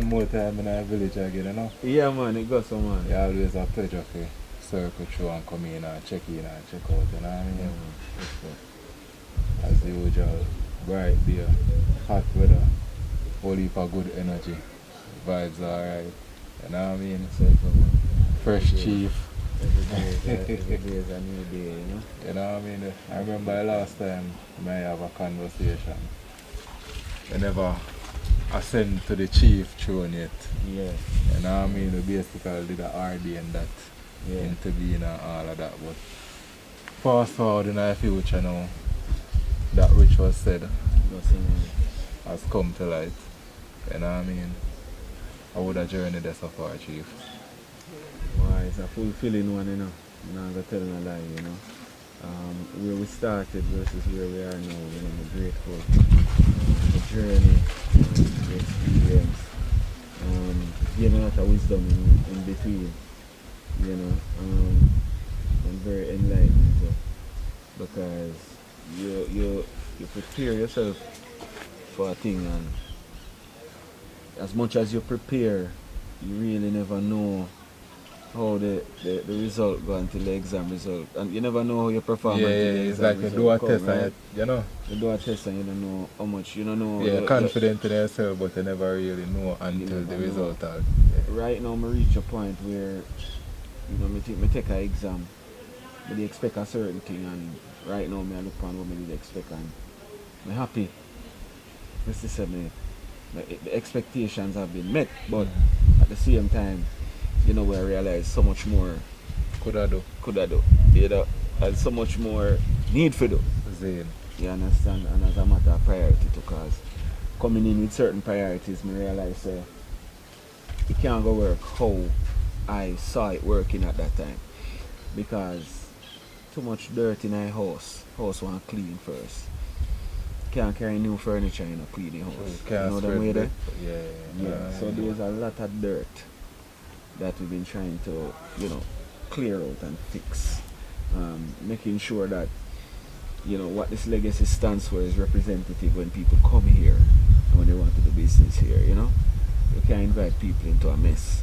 more time in our village again, you know? Yeah, man, it goes so, man. It's always a pleasure to circle through and come in and check out, you know what I mean? Yeah, man. As usual, bright day, hot weather, whole heap of good energy, vibes alright, you know what I mean? So, man. Fresh chief. Every day is a new day, you know? You know what I mean? I remember last time I have a conversation. I never ascend to the chief throne yet. Yeah. You know what I mean? We basically did a RD and that, intervene and all of that. But fast forward in our future now, that which was said has come to light. You know what I mean? How would a journey there so far, chief? Why, it's a fulfilling one, you know. I'm not going to tell a lie, you know. Where we started versus where we are now, you know, I'm grateful. The journey, the experience, gaining a lot of wisdom in between, you know. I'm very enlightened too, because you prepare yourself for a thing, and as much as you prepare, you really never know how the result go until the exam result, and you never know how you perform until the it's exam like you result do a come, test right? and you know. You do a test and you don't know how much, you don't know. Yeah, confident in yourself, but you never really know until the result are. Yeah. Right now, I reach a point where, you know, me take an exam, but they expect a certain thing, and right now, I look on what I expect, and I'm happy. Just to say, the expectations have been met, but at the same time, you know, where I realize so much more could I do, you know, and so much more need for do. Zane. You understand? And as a matter of priority, because coming in with certain priorities, I realize it can't go work how I saw it working at that time, because too much dirt in our house want clean first. Can't carry new furniture in a clean house. You know the way there? Yeah. So there's a lot of dirt that we've been trying to, you know, clear out and fix. Making sure that, you know, what this legacy stands for is representative when people come here and when they want to do business here, you know. You can't invite people into a mess.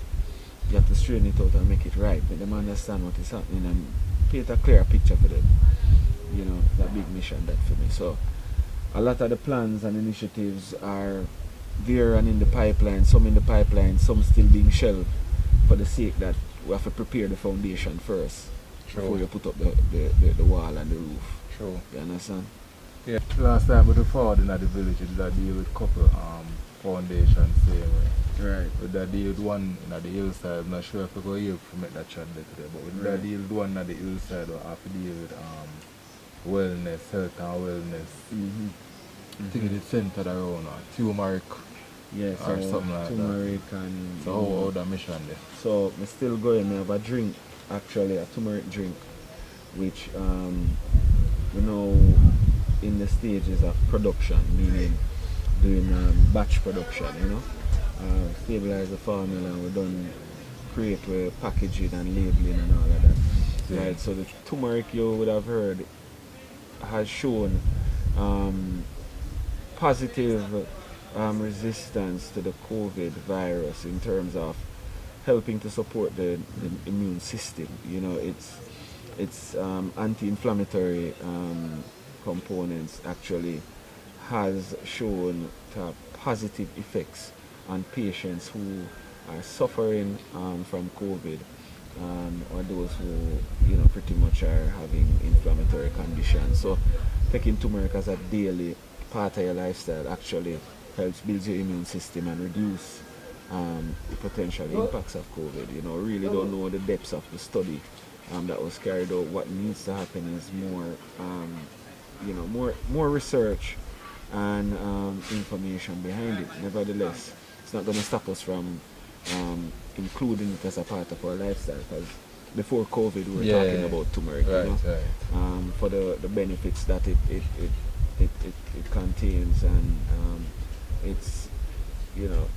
You have to straighten it out and make it right, make them understand what is happening and paint a clear picture for them. You know, that big mission that for me. So a lot of the plans and initiatives are there and in the pipeline, some in the pipeline, some still being shelved, for the sake that we have to prepare the foundation first. True. Before you put up the wall and the roof. True. You understand? Yeah. Last time we forward in the village, we did a deal with couple foundations same way. Right. We did a deal with one at the hillside. I'm not sure if we're going to make that chat today, but we did a deal with one at the hillside. We have to deal with wellness, health and wellness. I think it's centered around turmeric. Yeah, or something like turmeric that. and So how the mission there? So I'm still going. I have a drink, actually a turmeric drink, which you know, in the stages of production, meaning doing batch production, you know. Stabilize the formula, we done create with packaging and labeling and all of that. Yeah. Right. So the turmeric, you would have heard, has shown positive resistance to the COVID virus in terms of helping to support the immune system. You know, its anti-inflammatory components actually has shown to have positive effects on patients who are suffering from COVID, or those who, you know, pretty much are having inflammatory conditions. So taking turmeric as a daily part of your lifestyle actually helps build your immune system and reduce the potential impacts of COVID. You know, really don't know the depths of the study that was carried out. What needs to happen is more, you know, more research and information behind it. Nevertheless, it's not going to stop us from including it as a part of our lifestyle, because before COVID we were talking about turmeric, right, you know, for the benefits that it contains, and it's, you know,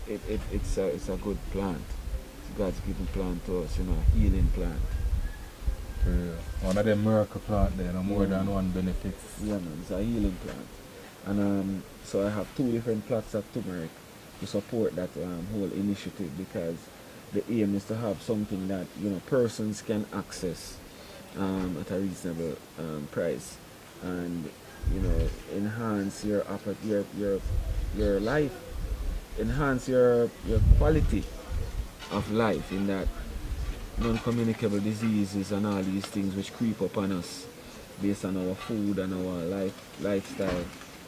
it's a good plant. It's God's given plant to us, you know, a healing plant. One of them miracle plant there, no more than one benefits. Yeah, man, it's a healing plant. And so I have two different plots of turmeric, to support that whole initiative, because the aim is to have something that persons can access at a reasonable price, and enhance your life, enhance your quality of life, in that non-communicable diseases and all these things which creep upon us based on our food and our lifestyle.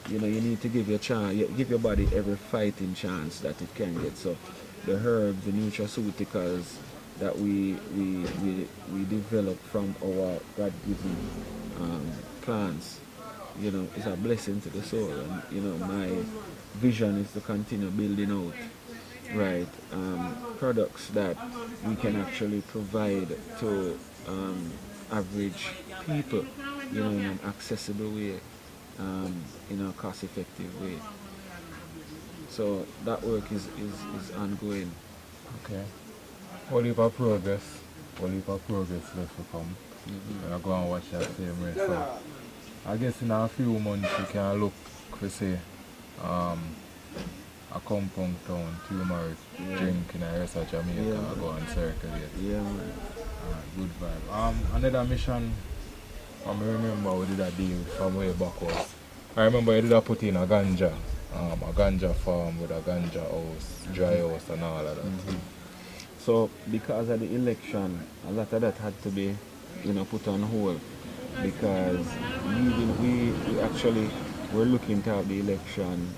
You need to give give your body every fighting chance that it can get. So the herbs, the nutraceuticals that we develop from our God-given plants, is a blessing to the soul. And my vision is to continue building out, right, products that we can actually provide to average people, in an accessible way, in a cost-effective way. So that work is ongoing. Okay. Whole heap of progress. Whole heap of progress left to come. And I go and watch that same race. So I guess in a few months you can look for say Accompong town, turmeric, drink in the rest of Jamaica, I go and circulate. Yeah, man. Good vibe. Another mission I remember we did a deal from way back was, I remember you did a put in a ganja farm with a ganja house, dry house and all of that. So because of the election, a lot of that had to be, put on hold, because we actually were looking to have the election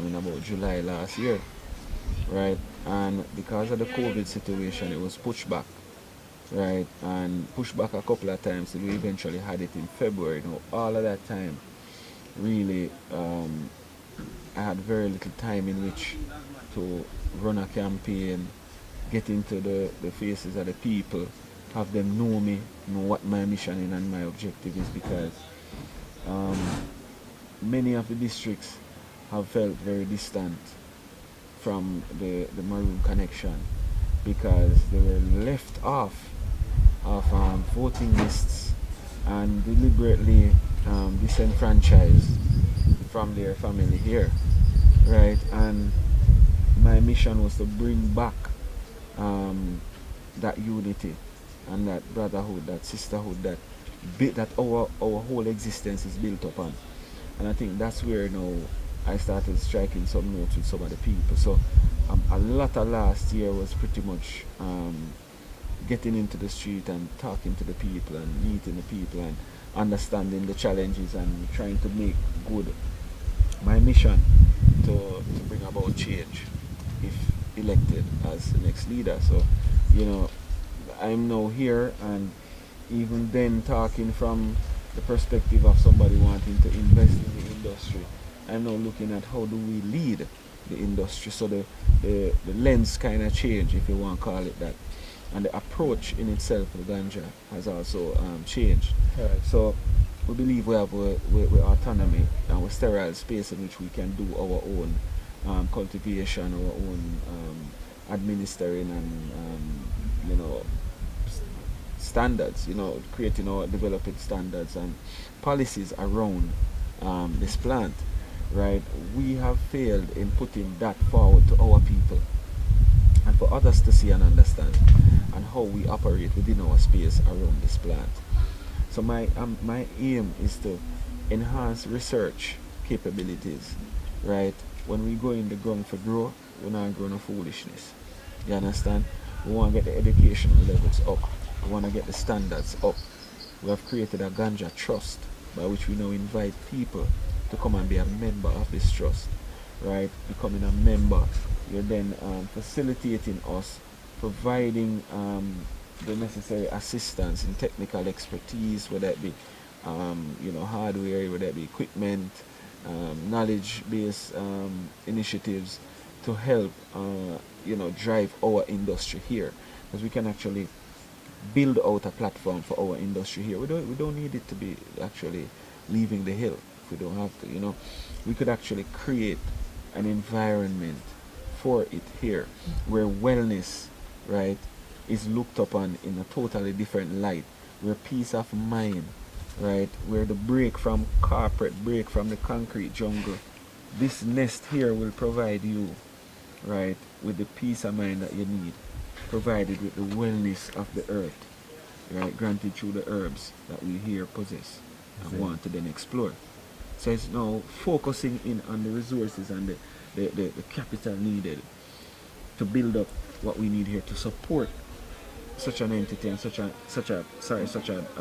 in about July last year, right? And because of the COVID situation, it was pushed back, right? And pushed back a couple of times till we eventually had it in February. All of that time, really, I had very little time in which to run a campaign, get into the faces of the people, have them know me, know what my mission is and my objective is, because many of the districts have felt very distant from the Maroon connection, because they were left off of voting lists and deliberately disenfranchised from their family here, right? And my mission was to bring back that unity and that brotherhood, that sisterhood that our whole existence is built upon. And I think that's where I started striking some notes with some of the people. So a lot of last year was pretty much getting into the street and talking to the people and meeting the people and understanding the challenges and trying to make good my mission to bring about change if elected as the next leader. So, I'm now here, and even then talking from the perspective of somebody wanting to invest in the industry, I'm now looking at how do we lead the industry. So the lens kind of change, if you want to call it that. And the approach in itself for ganja has also changed. Right. So we believe we have autonomy and a sterile space in which we can do our own cultivation, our own administering and standards, creating or developing standards and policies around this plant, right? We have failed in putting that forward to our people and for others to see and understand, and how we operate within our space around this plant. So my aim is to enhance research capabilities, right? When we go in the ground for grow, we're not growing no foolishness. You understand? We want to get the educational levels up. We want to get the standards up. We have created a ganja trust by which we now invite people to come and be a member of this trust, right? Becoming a member, you're then facilitating us, providing the necessary assistance in technical expertise, whether it be hardware, whether it be equipment, knowledge-based initiatives to help drive our industry here, because we can actually build out a platform for our industry here. We don't need it to be actually leaving the hill if we don't have to. We could actually create an environment for it here where wellness, right, is looked upon in a totally different light, where peace of mind, right, where the break from corporate, break from the concrete jungle, this nest here will provide you, right, with the peace of mind that you need, provided with the wellness of the earth, right, granted through the herbs that we here possess and want to then explore. So it's now focusing in on the resources and the capital needed to build up what we need here to support such an entity and such a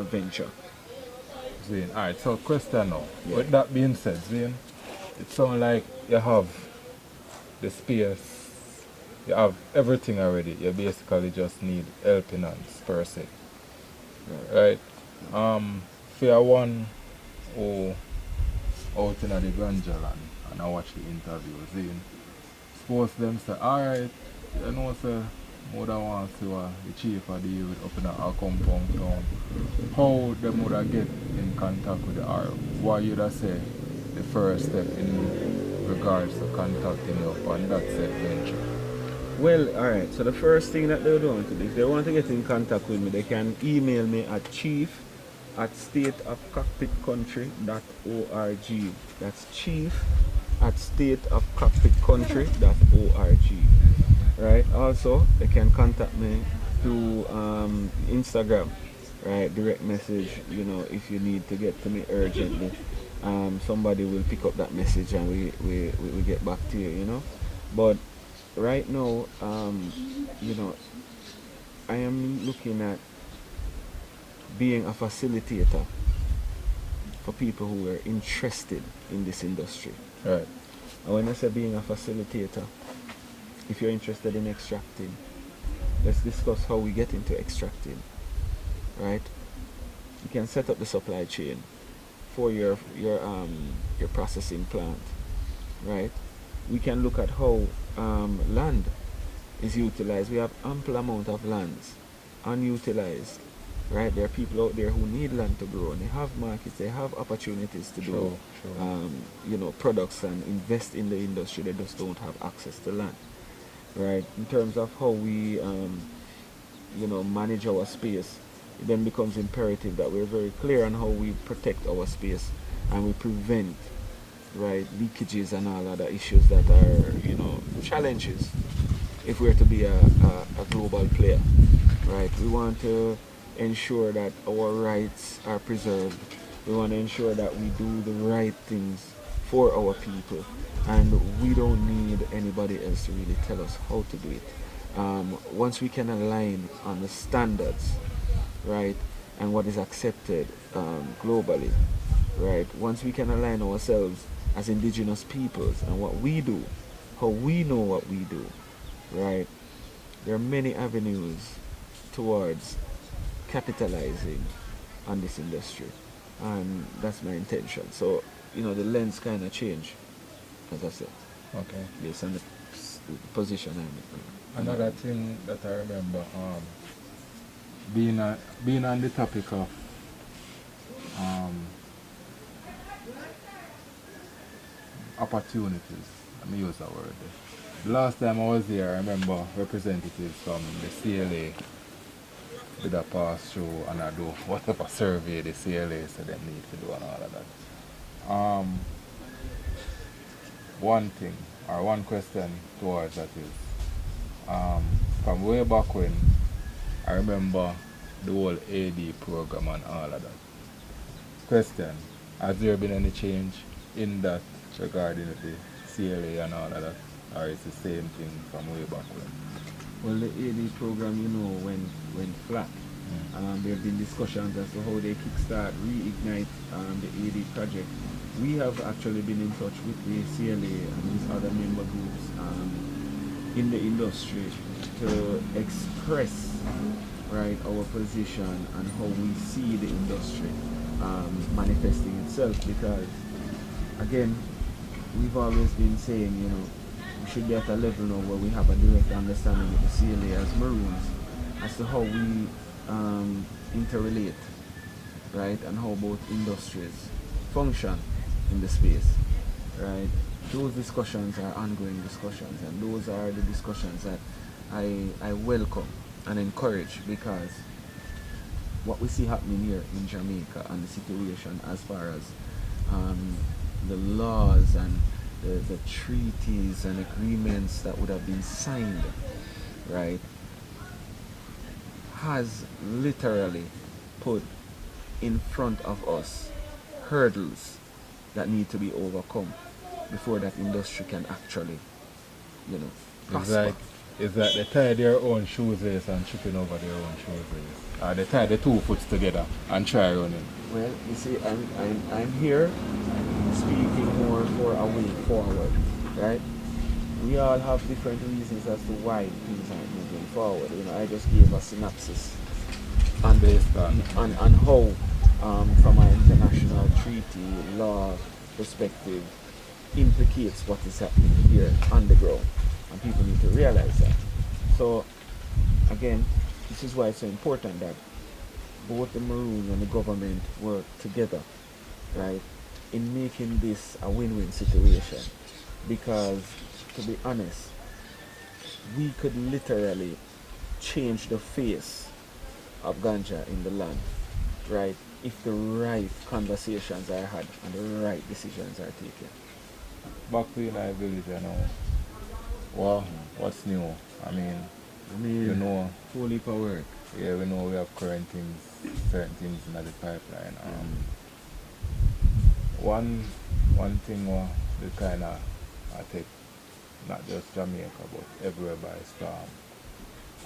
venture. Zane. Alright, so question now. Yeah. With that being said, Zane, it sounds like you have the space, you have everything already. You basically just need helping hands per se. Right. Right? For one who out in the ganja land and I watch the interview, Zane, suppose them say, alright, you know, sir, more than want to the chief of the youth up in the Accompong town. How them would get in contact with the R? What you'd say the first step in regards to contacting you upon that said venture? Well, alright, so the first thing that they would want to do, if they want to get in contact with me, they can email me at chief@stateofcockpitcountry.org. That's chief@stateofcockpitcountry.org. Right? Also, they can contact me through Instagram, right? Direct message, you know, if you need to get to me urgently. Somebody will pick up that message and we get back to you, you know. But right now, you know, I am looking at being a facilitator for people who are interested in this industry. Right. And when I say being a facilitator, if you're interested in extracting, let's discuss how we get into extracting, right? You can set up the supply chain for your processing plant, right? We can look at how land is utilized. We have ample amount of lands unutilized, right? There are people out there who need land to grow, and they have markets, they have opportunities to do, you know, products and invest in the industry. They just don't have access to land, right? In terms of how we, you know, manage our space, it then becomes imperative that we're very clear on how we protect our space and we prevent, right, leakages and all other issues that are, you know, challenges if we're to be a global player, right? We want to ensure that our rights are preserved. We want to ensure that we do the right things for our people, and we don't need anybody else to really tell us how to do it. Once we can align on the standards, right, and what is accepted globally, right, once we can align ourselves as indigenous peoples and what we do, how we know what we do, right, there are many avenues towards capitalizing on this industry, and that's my intention. So, you know, the lens kind of change, as I said. Okay. Based on the position I'm in. Another thing that I remember, being on the topic of opportunities, let me use that word there. The last time I was here, I remember representatives from the CLA did a pass through and I do whatever survey the CLA said they need to do and all of that. One thing or one question towards that is, from way back when, I remember the whole AD program and all of that. Question, has there been any change in that regarding the CLA and all of that? Or is the same thing from way back when? Well, the AD program, you know, went flat. There have been discussions as to how they kickstart, reignite the AD project. We have actually been in touch with the CLA and these other member groups in the industry to express, right, our position and how we see the industry manifesting itself, because again, we've always been saying, you know, we should be at a level now where we have a direct understanding with the CLA as Maroons as to how we interrelate, right, and how both industries function in the space, right. Those discussions are ongoing discussions, and those are the discussions that I welcome and encourage, because what we see happening here in Jamaica and the situation as far as the laws and the treaties and agreements that would have been signed, right, has literally put in front of us hurdles that need to be overcome before that industry can actually, you know, prosper. It's like they tie their own shoelace and tripping over their own shoelace. Or they tie the two foots together and try running. Well, you see, I'm here speaking more for a way forward, right? We all have different reasons as to why things aren't moving forward. You know, I just gave a synopsis on on how, from an international treaty law perspective, implicates what is happening here on the ground, and people need to realize that. So, again, this is why it's so important that both the Maroon and the government work together, right, in making this a win-win situation. Because, to be honest, we could literally change the face of ganja in the land, right, if the right conversations are had and the right decisions are taken. Back to in our village, you know. Well, what's new? I mean, you know, full heap of work. yeah, we know we have current things, certain things in the pipeline. One thing we kind of I take not just Jamaica but everywhere by storm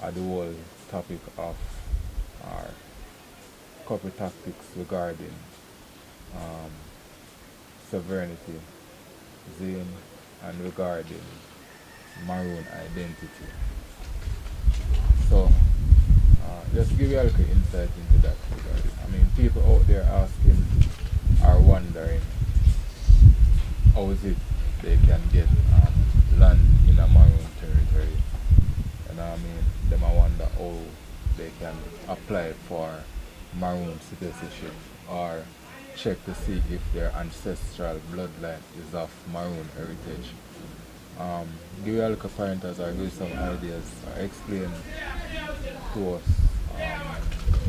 are the whole topic of our copy tactics regarding sovereignty, Zane, and regarding Maroon identity. So, just give you a little insight into that regarding. I mean, people out there asking are wondering how is it they can get land in a Maroon territory. And I mean, them I wonder how they can apply for Maroon citizenship or check to see if their ancestral bloodline is of Maroon heritage. Give you a little pointers or give some ideas or explain to us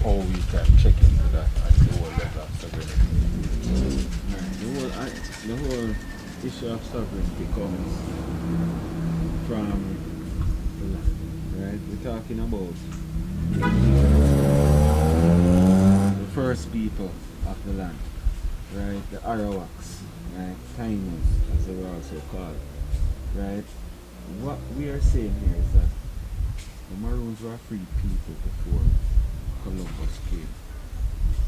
how we can check into that and the whole level of sovereignty. The whole issue of sovereignty comes from the land, right? We're talking about the first people of the land, right? The Arawaks, right? Taínos, as they were also called, right? What we are saying here is that the Maroons were free people before Columbus came.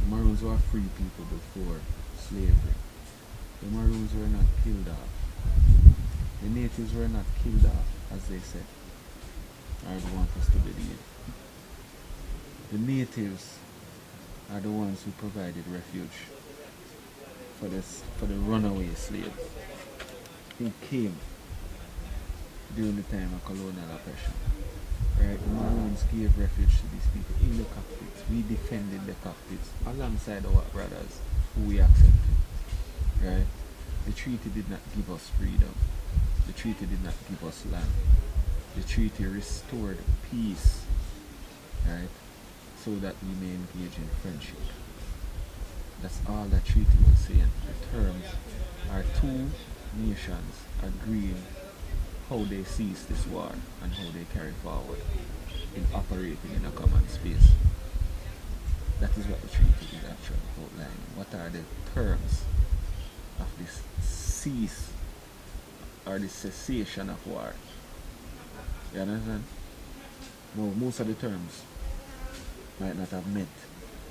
The Maroons were free people before slavery. The Maroons were not killed off. The natives were not killed off, as they said, or they want us to believe. The natives are the ones who provided refuge for the runaway slaves who came during the time of colonial oppression. Right? The Maroons gave refuge to these people in the cockpits. We defended the cockpits alongside our brothers who we accepted. Right? The treaty did not give us freedom. The treaty did not give us land. The treaty restored peace, right? So that we may engage in friendship. That's all that treaty was saying. The terms are two nations agreeing how they cease this war and how they carry forward in operating in a common space. That is what the treaty is actually outlining. What are the terms of this cease or the cessation of war? You understand? Well, most of the terms might not have met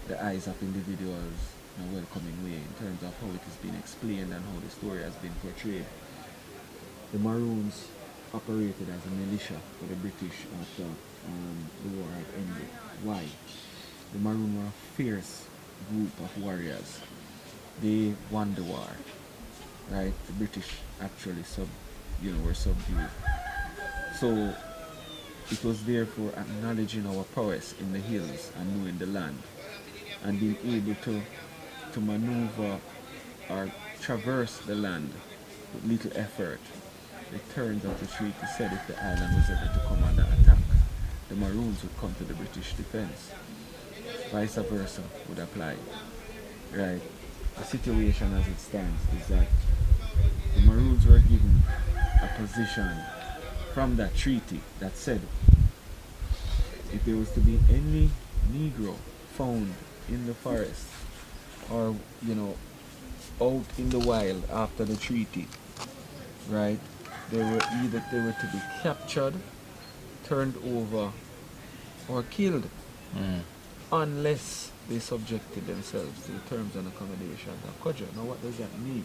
the eyes of individuals in a welcoming way in terms of how it has been explained and how the story has been portrayed. The Maroons operated as a militia for the British after the war had ended. Why? The Maroon were a fierce group of warriors. They won the war, right? The British actually were subdued. So it was therefore acknowledging our prowess in the hills and knowing the land and being able to maneuver or traverse the land with little effort. The terms of the treaty said if the island was ever to come under attack, the Maroons would come to the British defense. Vice versa would apply. Right? The situation as it stands is that the Maroons were given a position from that treaty that said if there was to be any Negro found in the forest or, out in the wild after the treaty, right, they were to be captured, turned over, or killed unless they subjected themselves to the terms and accommodations of Kodjo. Now what does that mean?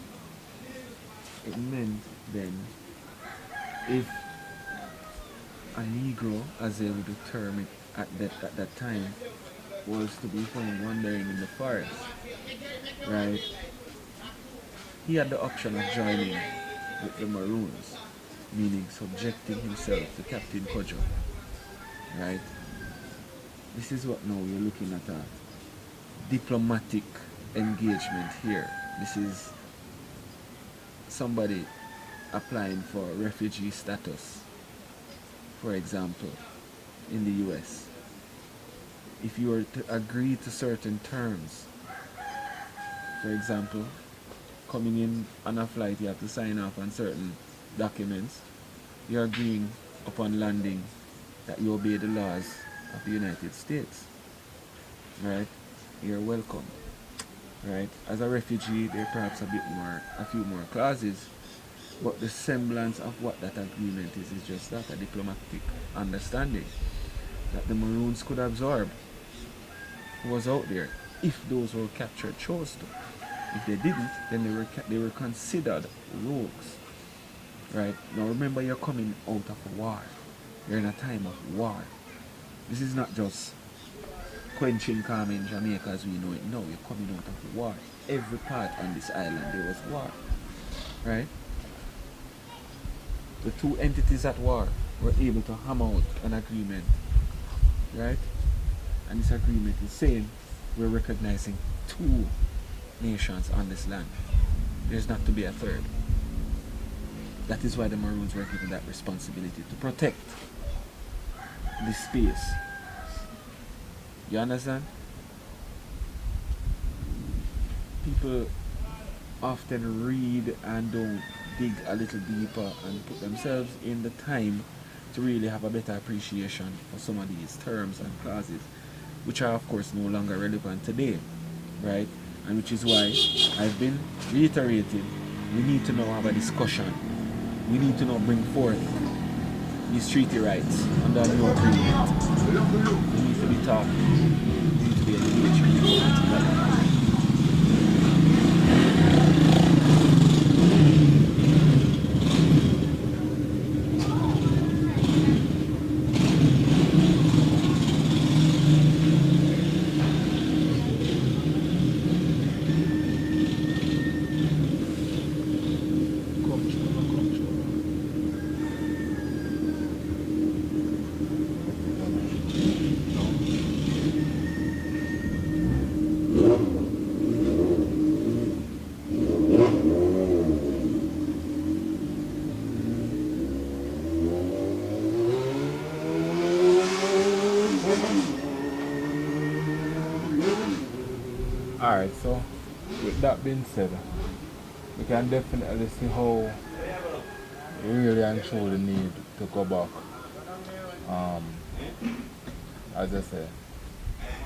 It meant then if a Negro, as they would term it at that time, was to be found wandering in the forest, right, he had the option of joining with the Maroons, meaning subjecting himself to Captain Kodjo, right? This is what now we're looking at a diplomatic engagement here. This is somebody applying for refugee status, for example, in the US. If you were to agree to certain terms, for example, coming in on a flight, you have to sign off on certain documents. You're agreeing upon landing that you obey the laws of the United States, right? You're welcome, right? As a refugee, there are perhaps a few more clauses, but the semblance of what that agreement is just that, a diplomatic understanding that the Maroons could absorb who was out there if those who were captured chose to. If they didn't, then they were considered rogues, right? Now remember, you're coming out of a war. You're in a time of war. This is not just quenching calm in Jamaica as we know it. No, you're coming out of a war. Every part on this island there was war, right? The two entities at war were able to hammer out an agreement, right? And this agreement is saying we're recognizing two nations on this land. There's not to be a third. That is why the Maroons were given that responsibility to protect this space. You understand? People often read and don't dig a little deeper and put themselves in the time to really have a better appreciation for some of these terms and clauses, which are of course no longer relevant today, right? And which is why I've been reiterating, we need to now have a discussion. We need to now bring forth these treaty rights under a new agreement. We need to be taught. We need to be engaged. Alright, so with that being said, we can definitely see how we really and truly need to go back, as I say,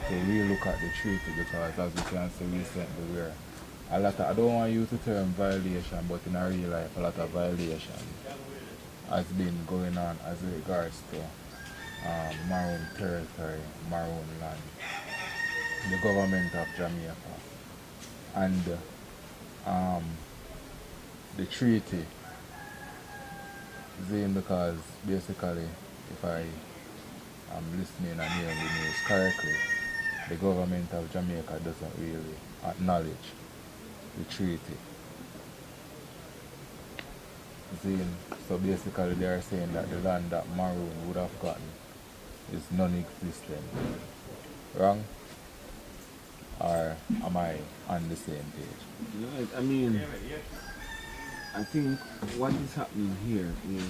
to relook at the treaty, because as we can see recently we're I don't want you to term violation, but in a real life a lot of violation has been going on as regards to Maroon territory, Maroon land, the government of Jamaica, and the treaty. Zane, because basically, if I am listening and hearing the news correctly, the government of Jamaica doesn't really acknowledge the treaty. Zane, so basically they are saying that the land that Maroon would have gotten is non-existent. Wrong? Or am I on the same page? Right. I mean, I think what is happening here is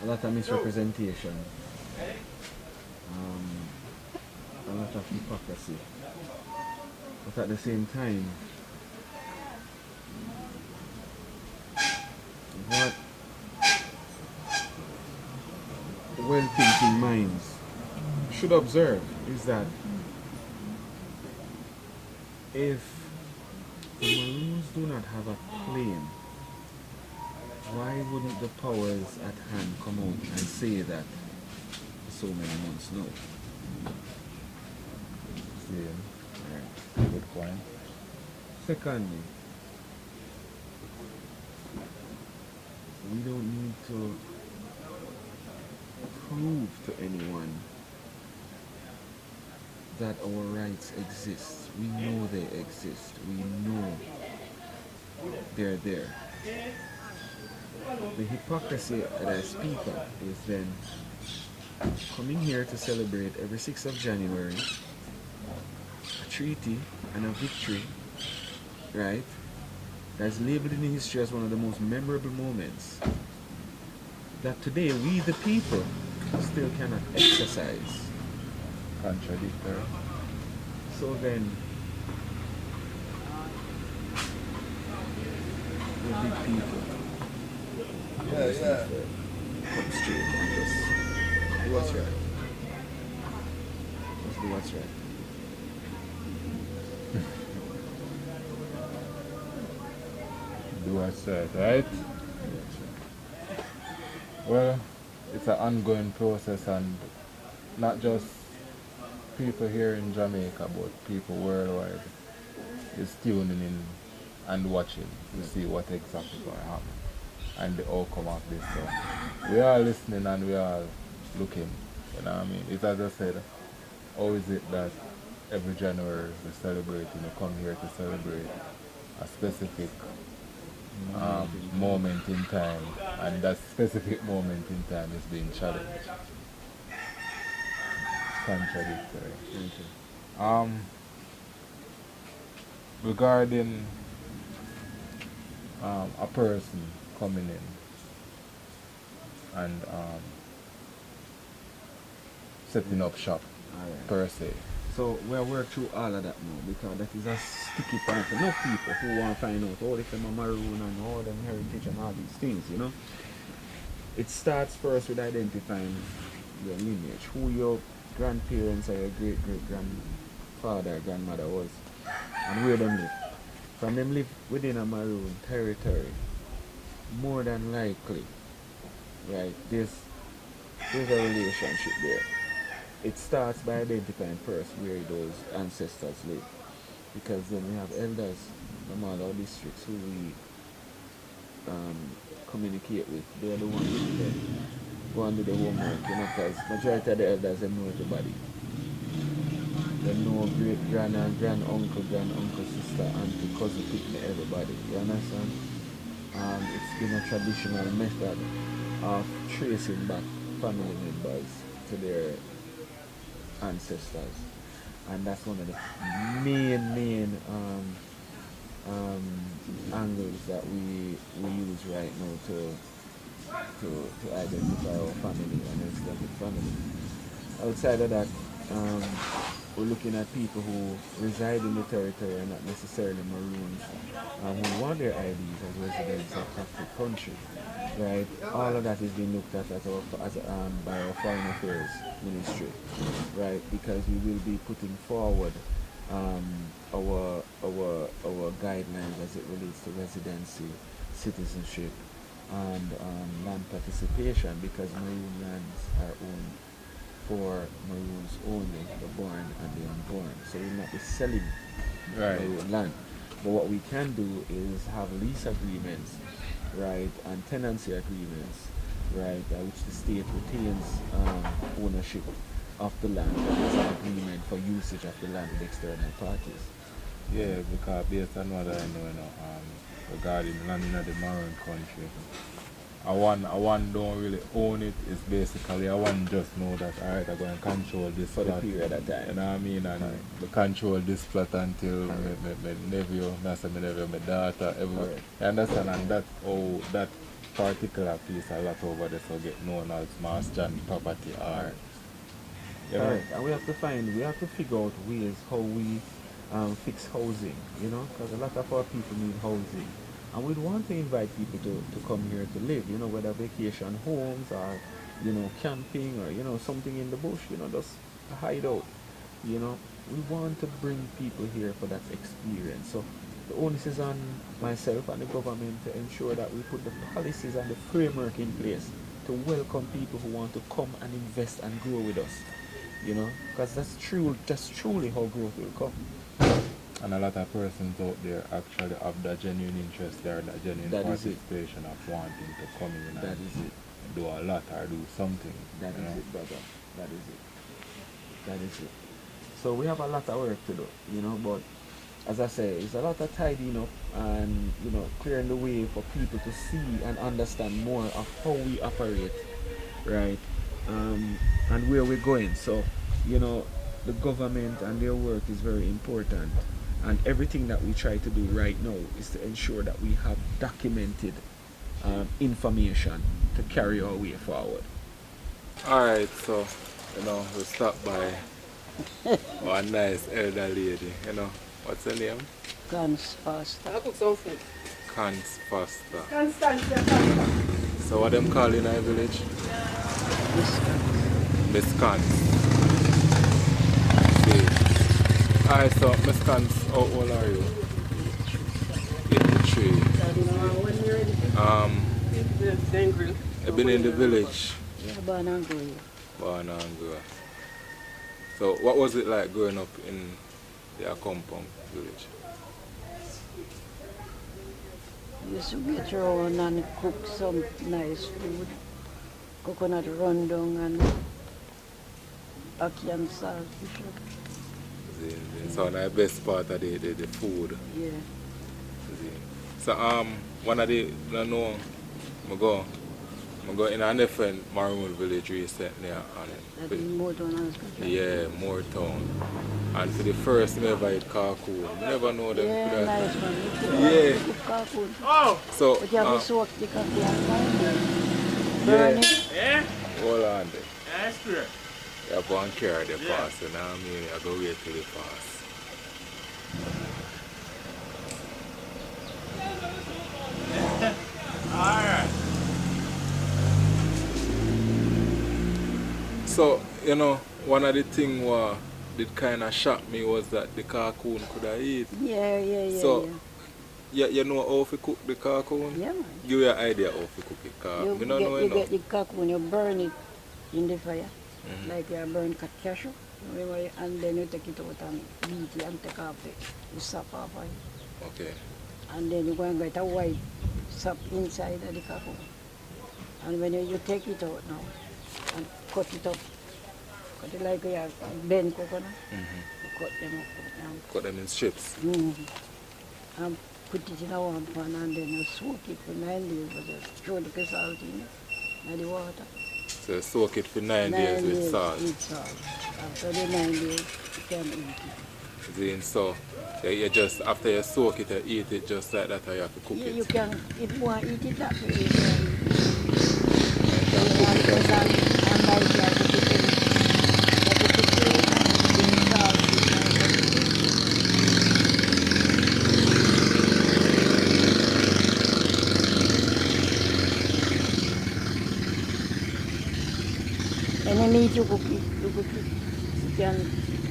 a lot of misrepresentation, a lot of hypocrisy, but at the same time, what well-thinking minds should observe is that if the Maroons do not have a claim, why wouldn't the powers at hand come out and say that for so many months now? See, Right. good point. Secondly, we don't need to prove to anyone that our rights exist. We know they exist. We know they're there. The hypocrisy that I speak of is then coming here to celebrate every 6th of January a treaty and a victory, right? That's labeled in history as one of the most memorable moments that today we the people still cannot exercise. Contradictory. So then the big people just need to come straight and just do what's right. Just do what's right. Do what's right, right? Well, it's an ongoing process, and not just people here in Jamaica, but people worldwide is tuning in and watching to see what exactly going to happen and the outcome of this. So we are listening and we are looking. You know what I mean? It's as I said, how is it that every January we celebrate, come here to celebrate a specific moment in time, and that specific moment in time is being challenged. Contradictory. Thank you. Regarding a person coming in and setting up shop Alright. per se. So we'll work through all of that now because that is a sticky point for enough people who want to find out all if them are Maroon and all them heritage and all these things. It starts first with identifying your lineage, who your grandparents or your great-great-grandfather or grandmother was, and where them live. From them live within a Maroon territory, more than likely, right, there's a relationship there. It starts by identifying first where those ancestors live, because then we have elders from all our districts who we communicate with. They're the ones who can go and do the homework, because majority of the elders they know everybody. They know great grand and grand uncle, sister, auntie, cousin, picnic, everybody. You understand? It's been a traditional method of tracing back family members to their ancestors, and that's one of the main angles that we use right now to identify our family and extended family. Outside of that, we're looking at people who reside in the territory and not necessarily Maroons, who want their IDs as residents of the country. Right, all of that is being looked at by our Foreign Affairs Ministry, right? Because we will be putting forward our guidelines as it relates to residency, citizenship, and land participation, because Maroon lands are owned for Maroons only, the born and the unborn. So we'll not be selling Maroon land. But what we can do is have lease agreements, right, and tenancy agreements, right, which the state retains ownership of the land, and there's an agreement for usage of the land with external parties. Yeah, because based on what I know, regarding land in the Maroon country, I one don't really own it. It's basically I one just know that alright, I'm going to control this For the plot. period of time. You know what I mean? And we control this plot until my nephew, that's my nephew, my daughter, everyone. Correct. You understand? And that's how that particular piece a lot over there so get known as Mass John property or you know? Correct. And we have to figure out ways how we fix housing, because a lot of our people need housing. And we'd want to invite people to come here to live, whether vacation homes or, camping or, something in the bush, just a hideout. You know, we want to bring people here for that experience. So the onus is on myself and the government to ensure that we put the policies and the framework in place to welcome people who want to come and invest and grow with us. Because that's truly how growth will come. And a lot of persons out there actually have that genuine interest there, that genuine That is it. participation of wanting to come in That and is it. do a lot or do something. That you is know. it, brother. That is it. That is it. So we have a lot of work to do, but as I say, it's a lot of tidying up and, clearing the way for people to see and understand more of how we operate, right? And where we're going. So, the government and their work is very important. And everything that we try to do right now is to ensure that we have documented information to carry our way forward. Alright, so, we stopped by one nice elder lady, What's her name? Guns faster. I cook some food. Cans Pasta. Constance. So what them call in our village? Miss Cans. See. Alright, so Miss Cans, how old are you? 83. When you're in the You've been in the village, Yeah, born and grow. born and grew. So what was it like growing up in the Accompong village? Used to get around and cook some nice food. Coconut rundown and ackee and salt fish. So the best part of the food. Yeah. So one of the I go in a different Maroon village recently That is more than yeah, Moortown. And for the first time ever eat carcoon. Never know them. Yeah, nice one. Yeah. Cook carcoon. So But you have to soak the coffee and wine. yeah. Burn it. Yeah, Hold on there. that's good. You have to carry the Yeah. pass, you know what I mean? I go wait till the pass. Alright. So, one of the things what did kind of shock me was that the carcoon could have eat. Yeah. So, you know how to cook the carcoon? Yeah, man. Give you an idea how to cook it. Cause You, me don't know you enough. get the carcoon, you burn it in the fire. Mhm. Like you burn cashew. And then you take it out and beat it and take off the sap off of it. Okay. And then you go and get a white sap inside of the carcoon. And when you take it out now and cut it up, cut it like you have bend coconut, you cut them up. Cut them in strips. And put it in a warm pan and then you soak it for 9 days, but you throw the salt in it, and the water. So soak it for 9 days with salt. With salt. After the 9 days, you can eat it. So you just, after you soak it, you eat it just like that, or you have to cook Yeah, it. you can, if you want to eat it that way, you can eat it. And like that, you put it in salt. Any meat you cook it. You can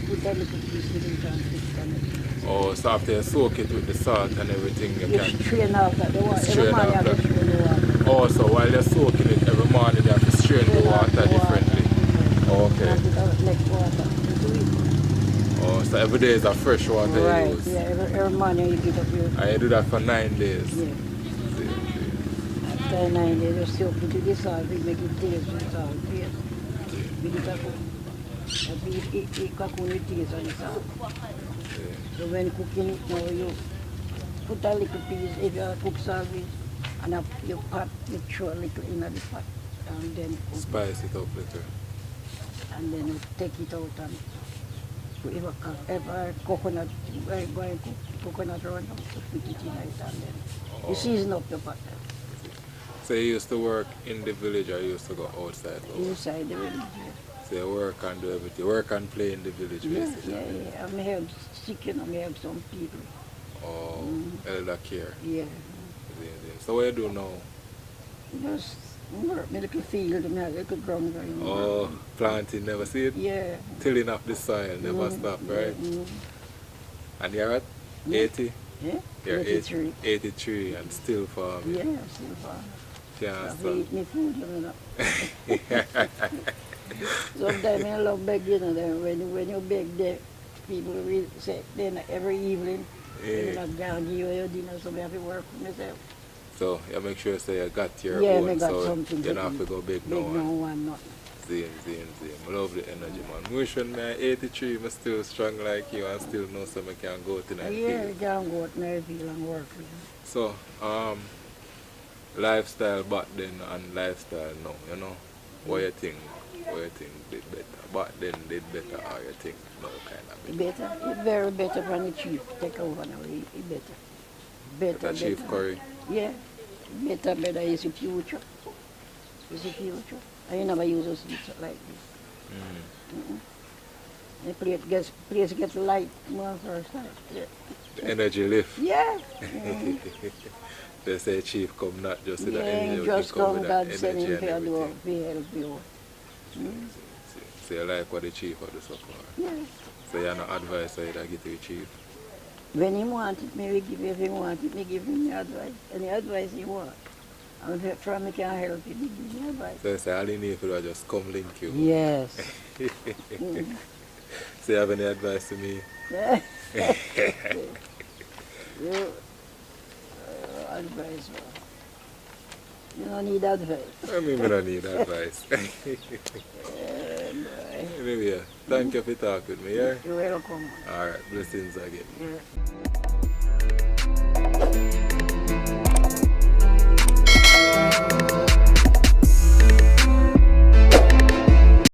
put a little piece in it and put it on it. Oh, so after you soak it with the salt and everything, you You can... strain out that the water. Every Strain morning you out have to that. strain the water. Oh, so while you're soaking it every morning, you have to strain the water differently. Okay. And put out next water into it. Oh, so every day is a fresh water you Right, use. yeah, every morning you get up your... And you do that for 9 days. Yeah. After 9 days, you still put it in salt, we make it taste with salt. Yes. With the cocoon. It cocoon with taste on the salt. So when cooking it now, you put a little piece, if you cook salvage, and you pot, you throw a little in the pot, and then cook. Spice it up later. And then you take it out and if a coconut, going coconut run, you put it in it and then you season up the pot. So you used to work in the village or you used to go outside? Inside the village, yeah. So you work and do everything. Work and play in the village basically. Yeah. I may have sick, I may have some people. Oh, elder care. Yeah. So what you do now? Just work my little field, my little ground going. Oh, planting, never see it? Yeah. Tilling up the soil, never stop, right? And you're at 80? Yeah. You're 83. 83 and still farming. Yeah, still far. Can't I stop. eat my food, you know. Sometimes I love beg, you know, then when you beg, the people will say, then every evening, Yeah. when I'm down here, your dinner, so I have to work for myself. So you make sure say you got your Yeah, own, I got so something you to don't have to eat. go big Beg now. no one, nothing. Zane. I love the energy, man. Motion, man, 83, I'm still strong like you and still know so I can go to that Yeah, field. you can go out in the field and work with you. So, lifestyle back then and lifestyle now, you know? What you think? What you think did better? Back then did better, or you think now kind of better? Better, it's very better when the chief take over now, it's better. Better, The Chief Currie. Yeah, better is the future. It's the future. I never use a switch like this. The place gets light more first time. Yeah. The energy lift. Yeah. They say Chief come not just with the Yeah, energy, just come come with God that send energy him and for do everything. we help you. So you like what the Chief had to so far. Yeah. So you have no advice so you give to the Chief. When he want it, me we give him. If he want it, me give him the advice. Any advice he want. And if from me can help him, me give him advice. So you say all you need to do is just come link you. Yes. So you have any advice to me? You, advice. You don't need advice. I mean, I don't need advice. Anyway, thank you for talking with me, yeah? You're welcome. Alright, blessings again. Yeah.